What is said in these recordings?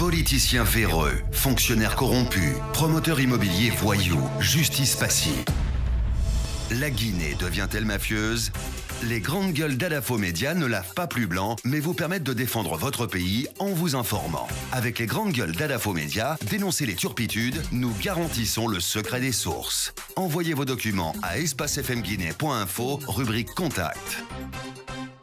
Politiciens véreux, fonctionnaires corrompus, promoteurs immobiliers voyous, justice passive. La Guinée devient-elle mafieuse ? Les grandes gueules d'Adafo Média ne lavent pas plus blanc, mais vous permettent de défendre votre pays en vous informant. Avec les grandes gueules d'Adafo Média, dénoncez les turpitudes, nous garantissons le secret des sources. Envoyez vos documents à espacefmguinée.info, rubrique Contact.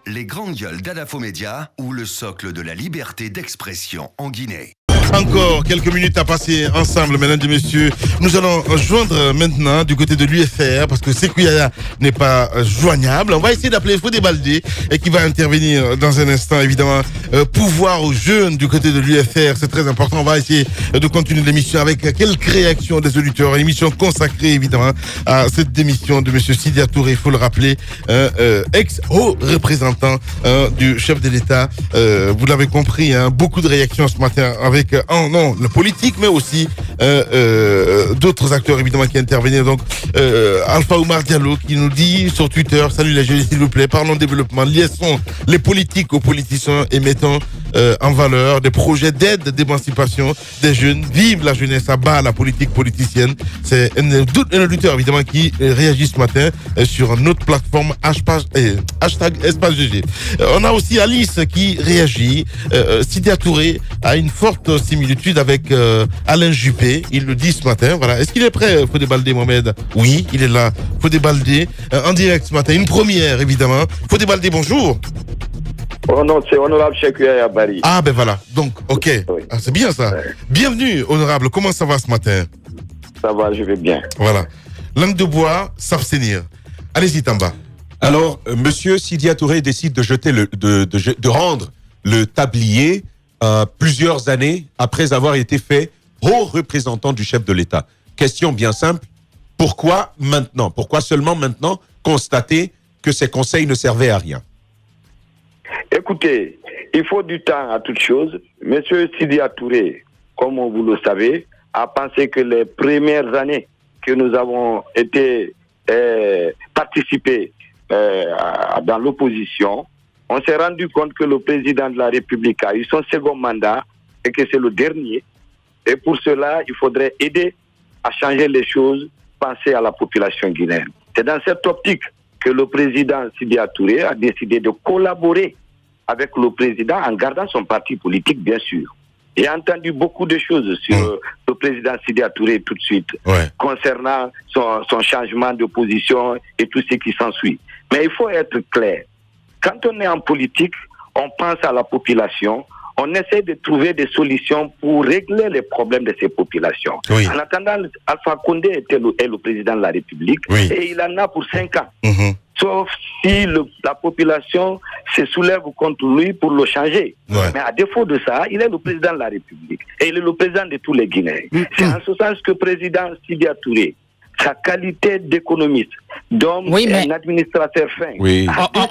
Les grandes gueules d'Adafo Média ou le socle de la liberté d'expression en Guinée. Encore quelques minutes à passer ensemble, mesdames et messieurs. Nous allons joindre maintenant du côté de l'UFR parce que Sekuyaya n'est pas joignable. On va essayer d'appeler Fodé Baldé et qui va intervenir dans un instant, évidemment, pouvoir aux jeunes du côté de l'UFR. C'est très important. On va essayer de continuer l'émission avec quelques réactions des auditeurs. Une émission consacrée, évidemment, à cette démission de monsieur Sidia Touré, il faut le rappeler, ex-haut représentant du chef de l'État. Vous l'avez compris, hein, beaucoup de réactions ce matin avec le politique, mais aussi d'autres acteurs évidemment qui interviennent. Donc Alpha Oumar Diallo qui nous dit sur Twitter: salut les jeunes, s'il vous plaît, parlons développement, liaisons les politiques aux politiciens et mettons en valeur des projets d'aide d'émancipation des jeunes. Vive la jeunesse, à bas la politique politicienne. C'est un auditeur évidemment qui réagit ce matin sur notre plateforme hashtag Espace GG. On a aussi Alice qui réagit. Sidia Touré a une forte similitude avec Alain Juppé, il le dit ce matin. Voilà. Est-ce qu'il est prêt, Fodé Baldé Mohamed? Oui, il est là. Fodé Baldé, en direct ce matin, une première évidemment. Fodé Baldé, bonjour. Oh non, c'est honorable Sekuyaya Bari. Ah ben voilà, donc ok, Oui. ah, c'est bien ça. Bienvenue honorable, comment ça va ce matin? Ça va, je vais bien. Voilà. Langue de bois, s'abstenir. Allez-y Tamba. Alors, monsieur Sidia Touré décide de jeter de rendre le tablier plusieurs années après avoir été fait haut représentant du chef de l'État. Question bien simple, pourquoi maintenant? Pourquoi seulement maintenant constater que ces conseils ne servaient à rien? Écoutez, il faut du temps à toute chose. Monsieur Sidia Touré, comme vous le savez, a pensé que les premières années que nous avons été participés dans l'opposition, on s'est rendu compte que le président de la République a eu son second mandat et que c'est le dernier. Et pour cela, il faudrait aider à changer les choses, penser à la population guinéenne. C'est dans cette optique que le président Sidia Touré a décidé de collaborer avec le président en gardant son parti politique, bien sûr. J'ai entendu beaucoup de choses sur le président Sidia Touré tout de suite, concernant son changement de position et tout ce qui s'ensuit. Mais il faut être clair. Quand on est en politique, on pense à la population, on essaie de trouver des solutions pour régler les problèmes de ces populations. Oui. En attendant, Alpha Condé est le président de la République et il en a pour 5 ans. Sauf si la population se soulève contre lui pour le changer. Mais à défaut de ça, il est le président de la République. Et il est le président de tous les Guinéens. C'est en ce sens que le président Sidia Touré, sa qualité d'économiste, d'homme et un administrateur fin.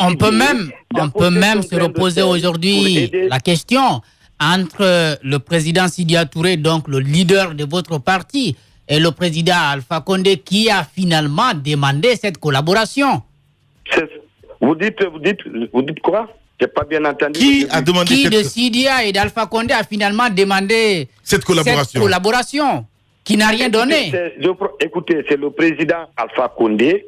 On peut même se reposer aujourd'hui la question entre le président Sidia Touré, donc le leader de votre parti, et le président Alpha Condé, qui a finalement demandé cette collaboration. Vous dites quoi? J'ai pas bien entendu. Qui a demandé Qui de Sidia et d'Alpha Condé a finalement demandé cette collaboration qui n'a rien donné? Écoutez, c'est le président Alpha Condé,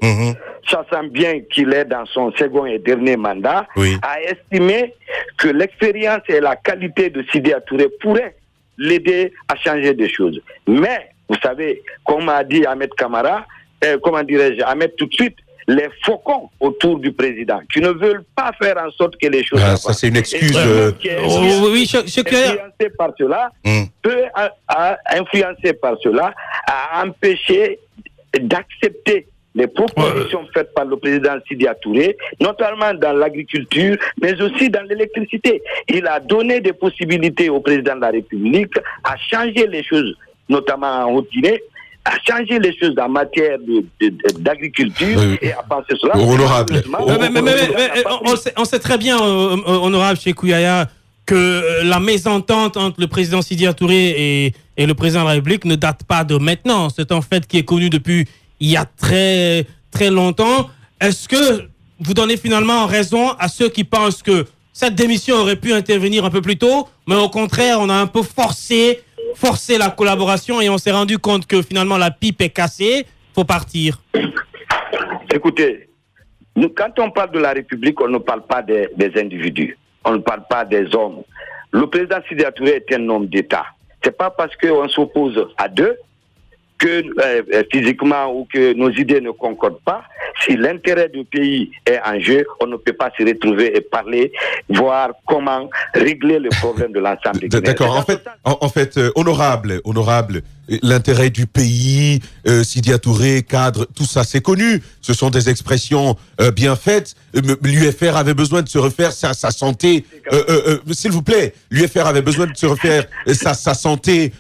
sachant bien qu'il est dans son second et dernier mandat, a estimé que l'expérience et la qualité de Sidia Touré pourraient l'aider à changer des choses. Mais, vous savez, comme a dit Ahmed Kamara, Ahmed tout de suite, les faucons autour du président, qui ne veulent pas faire en sorte que les choses... ça, c'est une excuse... Influencé par cela, peut influencer par cela, à empêcher d'accepter les propositions faites par le président Sidia Touré, notamment dans l'agriculture, mais aussi dans l'électricité. Il a donné des possibilités au président de la République à changer les choses, notamment en Haute-Guinée, à changer les choses en matière d'agriculture et à penser cela. Honorable. On sait très bien, honorable Sekuyaya, que la mésentente entre le président Sidia Touré et le président de la République ne date pas de maintenant. C'est un fait qui est connu depuis il y a très, très longtemps. Est-ce que vous donnez finalement raison à ceux qui pensent que cette démission aurait pu intervenir un peu plus tôt, mais au contraire, on a un peu forcé la collaboration et on s'est rendu compte que finalement la pipe est cassée, faut partir. Écoutez, quand on parle de la République, on ne parle pas des individus, on ne parle pas des hommes. Le président Sidya Touré est un homme d'État. C'est pas parce qu'on s'oppose à deux que physiquement ou que nos idées ne concordent pas. Si l'intérêt du pays est en jeu, on ne peut pas se retrouver et parler, voir comment régler le problème de l'ensemble des Guinéens. D'accord. En fait, honorable, l'intérêt du pays, Sidya Touré, cadre, tout ça, c'est connu. Ce sont des expressions bien faites. L'UFR avait besoin de se refaire sa santé. S'il vous plaît, l'UFR avait besoin de se refaire sa santé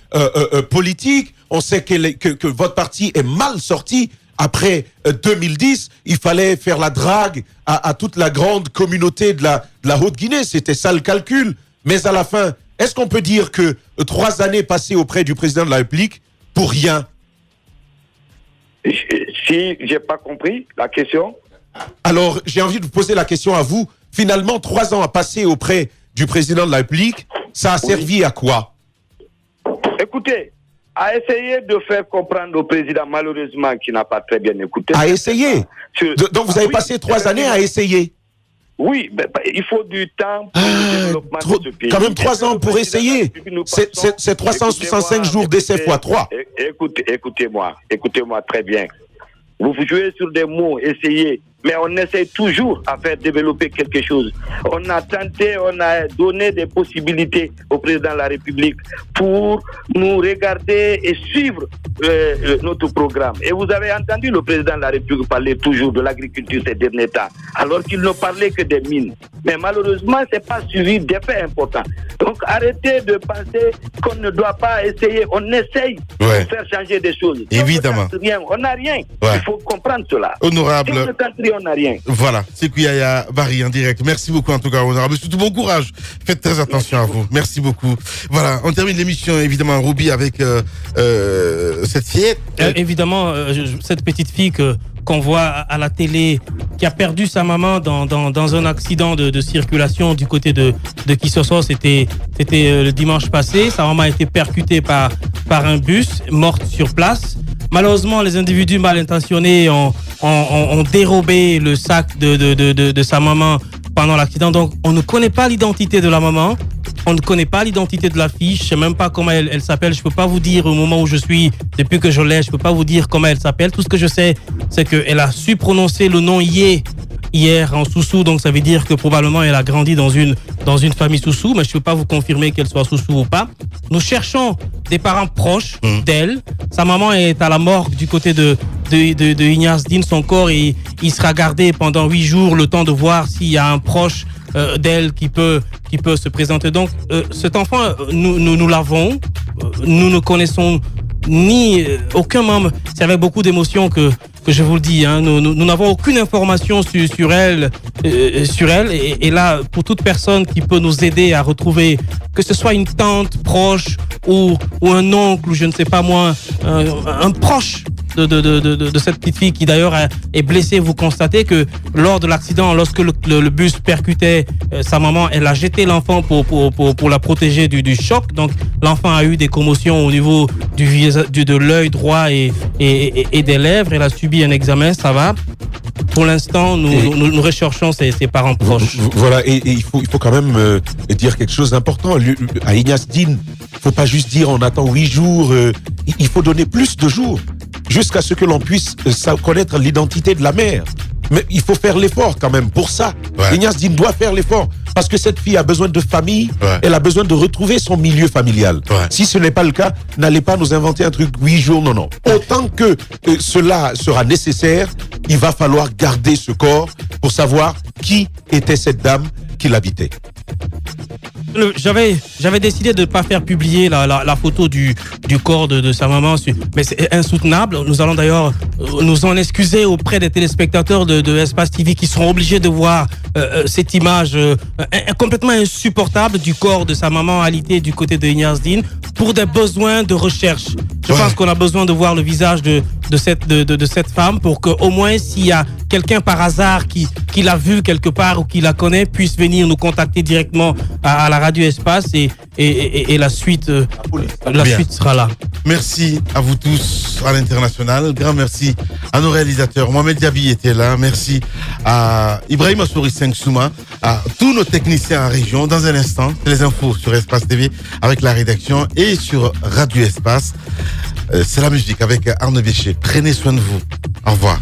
politique. On sait que votre parti est mal sorti. Après 2010, il fallait faire la drague à toute la grande communauté de la Haute-Guinée. C'était ça le calcul. Mais à la fin, est-ce qu'on peut dire que 3 années passées auprès du président de la République pour rien? Si j'ai pas compris la question. Alors, j'ai envie de vous poser la question à vous. Finalement, 3 ans à passer auprès du président de la République, ça a servi à quoi? Écoutez, à essayer de faire comprendre au président, malheureusement, qui n'a pas très bien écouté. À essayer. Donc vous avez passé 3 années à essayer. Oui, mais il faut du temps pour le développement de ce pays. Quand même 3 ans pour essayer. C'est 365 jours d'essai fois 3. Écoutez-moi très bien. Vous jouez sur des mots, essayez. Mais on essaie toujours à faire développer quelque chose. On a tenté, on a donné des possibilités au président de la République pour nous regarder et suivre notre programme. Et vous avez entendu le président de la République parler toujours de l'agriculture ces derniers temps, alors qu'il ne parlait que des mines. Mais malheureusement, ce n'est pas suivi d'effets importants. Donc arrêtez de penser qu'on ne doit pas essayer. On essaye de faire changer des choses. Évidemment. On n'a rien. Il faut comprendre cela. Honorable. On n'a rien. Voilà, Sékou Yaya Bari en direct. Merci beaucoup en tout cas, honorable. Surtout bon courage. Faites très attention à vous. Merci beaucoup. Voilà, on termine l'émission évidemment Ruby avec cette fillette. Évidemment, cette petite fille qu'on voit à la télé, qui a perdu sa maman dans un accident de circulation du côté de Kisosso. C'était le dimanche passé. Sa maman a été percutée par un bus, morte sur place. Malheureusement, les individus mal intentionnés ont dérobé le sac de sa maman pendant l'accident. Donc, on ne connaît pas l'identité de la maman. On ne connaît pas l'identité de la fille. Je ne sais même pas comment elle s'appelle. Je ne peux pas vous dire au moment où je suis, depuis que je l'ai, je ne peux pas vous dire comment elle s'appelle. Tout ce que je sais, c'est qu'elle a su prononcer le nom hier en Soussou, donc ça veut dire que probablement elle a grandi dans une famille Soussou, mais je ne peux pas vous confirmer qu'elle soit Soussou ou pas. Nous cherchons des parents proches d'elle. Sa maman est à la morgue du côté de Ignace Dine. Son corps, il sera gardé pendant 8 jours, le temps de voir s'il y a un proche d'elle qui peut se présenter. Donc cet enfant, nous l'avons, nous ne connaissons ni aucun membre. C'est avec beaucoup d'émotion que je vous le dis, hein, nous n'avons aucune information sur elle, et là, pour toute personne qui peut nous aider à retrouver, que ce soit une tante proche ou un oncle, ou je ne sais pas moi, un proche de cette petite fille qui d'ailleurs est blessée. Vous constatez que lors de l'accident, lorsque le bus percutait sa maman, elle a jeté l'enfant pour la protéger du choc. Donc l'enfant a eu des commotions au niveau de l'œil droit et des lèvres. Elle a subi un examen, ça va. Pour l'instant, nous recherchons ses parents proches. Voilà, et il faut quand même dire quelque chose d'important. À Ignace Dine, il ne faut pas juste dire on attend 8 jours, il faut donner plus de jours jusqu'à ce que l'on puisse connaître l'identité de la mère. Mais il faut faire l'effort quand même pour ça. Ignace Dine doit faire l'effort parce que cette fille a besoin de famille, elle a besoin de retrouver son milieu familial. Si ce n'est pas le cas, n'allez pas nous inventer un truc 8 jours, non. Autant que cela sera nécessaire, il va falloir garder ce corps pour savoir qui était cette dame qui l'habitait. J'avais décidé de ne pas faire publier la photo du corps de sa maman, mais c'est insoutenable. Nous allons d'ailleurs nous en excuser auprès des téléspectateurs de Espace TV qui seront obligés de voir cette image complètement insupportable du corps de sa maman alitée du côté de Ignace Dine pour des besoins de recherche. Je pense qu'on a besoin de voir le visage de cette femme pour qu'au moins s'il y a quelqu'un par hasard qui l'a vu quelque part ou qui la connaît puisse venir nous contacter directement à la Radio Espace et la suite suite sera là. Merci à vous tous à l'international. Grand merci à nos réalisateurs. Mohamed Diaby était là. Merci à Ibrahim Assouri Souma, à tous nos techniciens en région. Dans un instant, les infos sur Espace TV avec la rédaction et sur Radio Espace. C'est la musique avec Arnaud Bécher. Prenez soin de vous. Au revoir.